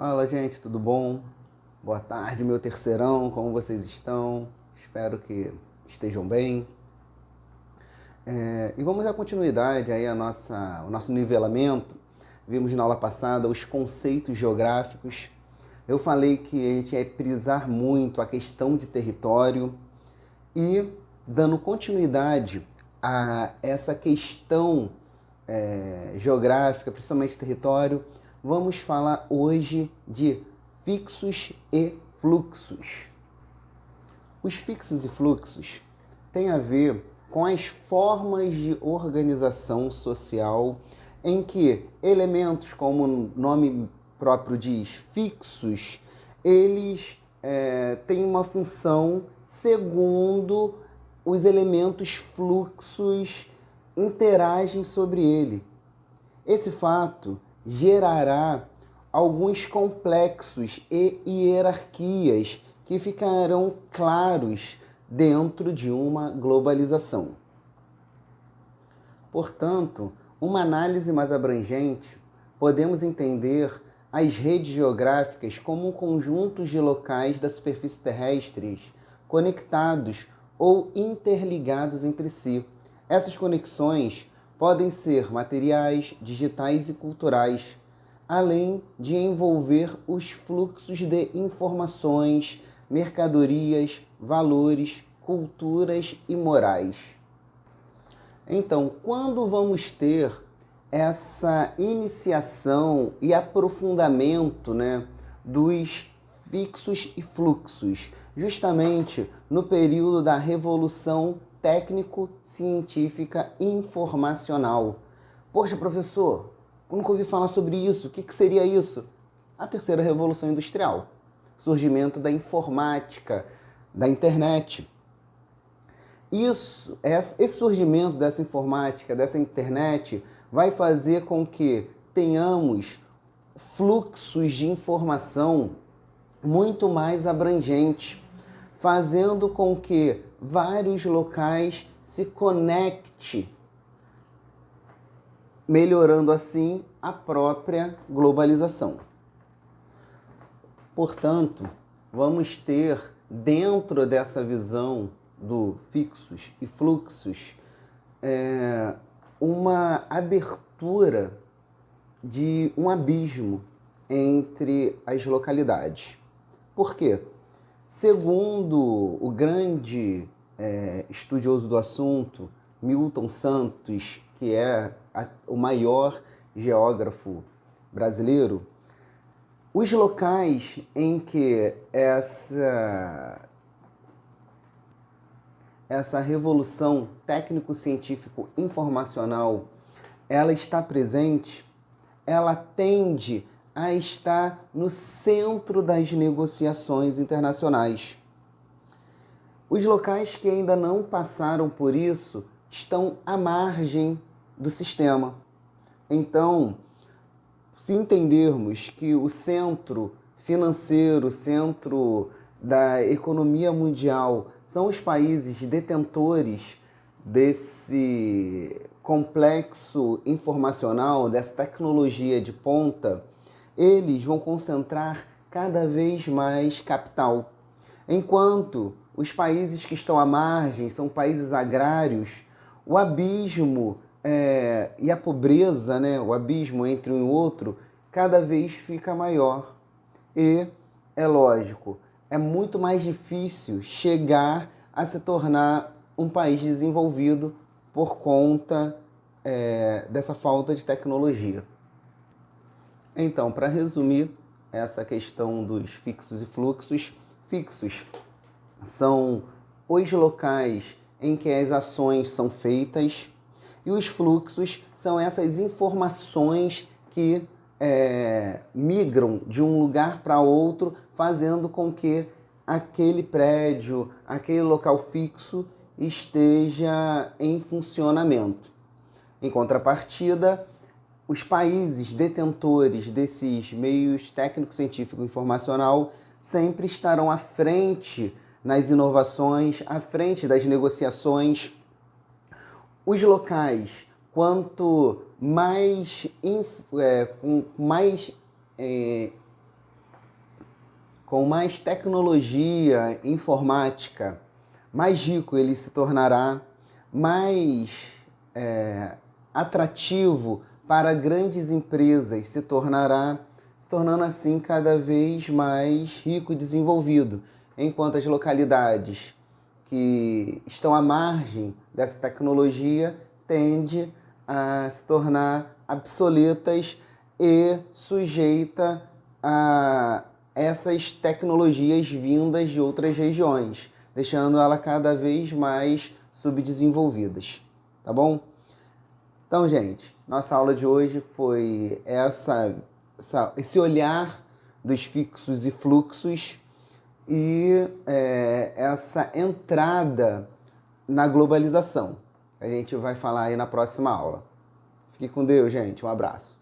Fala, gente, tudo bom? Boa tarde, meu terceirão, como vocês estão? Espero que estejam bem. E vamos dar continuidade aí ao nosso nivelamento. Vimos na aula passada os conceitos geográficos. Eu falei que a gente ia prisar muito a questão de território e, dando continuidade a essa questão geográfica, principalmente território, vamos falar hoje de fixos e fluxos. Os fixos e fluxos têm a ver com as formas de organização social em que elementos, como o nome próprio diz, fixos, eles têm uma função segundo os elementos fluxos interagem sobre ele. Esse fato gerará alguns complexos e hierarquias que ficarão claros dentro de uma globalização. Portanto, uma análise mais abrangente, podemos entender as redes geográficas como conjuntos de locais da superfície terrestre conectados ou interligados entre si. Essas conexões podem ser materiais, digitais e culturais, além de envolver os fluxos de informações, mercadorias, valores, culturas e morais. Então, quando vamos ter essa iniciação e aprofundamento, dos fixos e fluxos? Justamente no período da Revolução Técnico-Científica Informacional. Poxa, professor, nunca ouvi falar sobre isso. O que seria isso? A terceira Revolução Industrial. Surgimento da informática, da internet. Esse surgimento dessa informática, dessa internet, vai fazer com que tenhamos fluxos de informação muito mais abrangentes, fazendo com que vários locais se conectem, melhorando assim a própria globalização. Portanto, vamos ter dentro dessa visão do fixos e fluxos uma abertura de um abismo entre as localidades. Por quê? Segundo o grande estudioso do assunto, Milton Santos, que é o maior geógrafo brasileiro, os locais em que essa revolução técnico-científico-informacional ela está presente, ela tende a estar no centro das negociações internacionais. Os locais que ainda não passaram por isso estão à margem do sistema. Então, se entendermos que o centro financeiro, o centro da economia mundial são os países detentores desse complexo informacional, dessa tecnologia de ponta, eles vão concentrar cada vez mais capital. Enquanto os países que estão à margem são países agrários, o abismo e a pobreza, o abismo entre um e outro, cada vez fica maior. E, é lógico, é muito mais difícil chegar a se tornar um país desenvolvido por conta dessa falta de tecnologia. Então, para resumir essa questão dos fixos e fluxos, fixos são os locais em que as ações são feitas e os fluxos são essas informações que migram de um lugar para outro, fazendo com que aquele prédio, aquele local fixo esteja em funcionamento. Em contrapartida, os países detentores desses meios técnico-científico e informacional sempre estarão à frente nas inovações, à frente das negociações. Os locais, quanto mais com mais tecnologia informática, mais rico ele se tornará, mais atrativo para grandes empresas se tornará, se tornando assim cada vez mais rico e desenvolvido, enquanto as localidades que estão à margem dessa tecnologia tendem a se tornar obsoletas e sujeita a essas tecnologias vindas de outras regiões, deixando ela cada vez mais subdesenvolvidas, tá bom? Então, gente, nossa aula de hoje foi esse olhar dos fixos e fluxos e essa entrada na globalização. A gente vai falar aí na próxima aula. Fique com Deus, gente. Um abraço.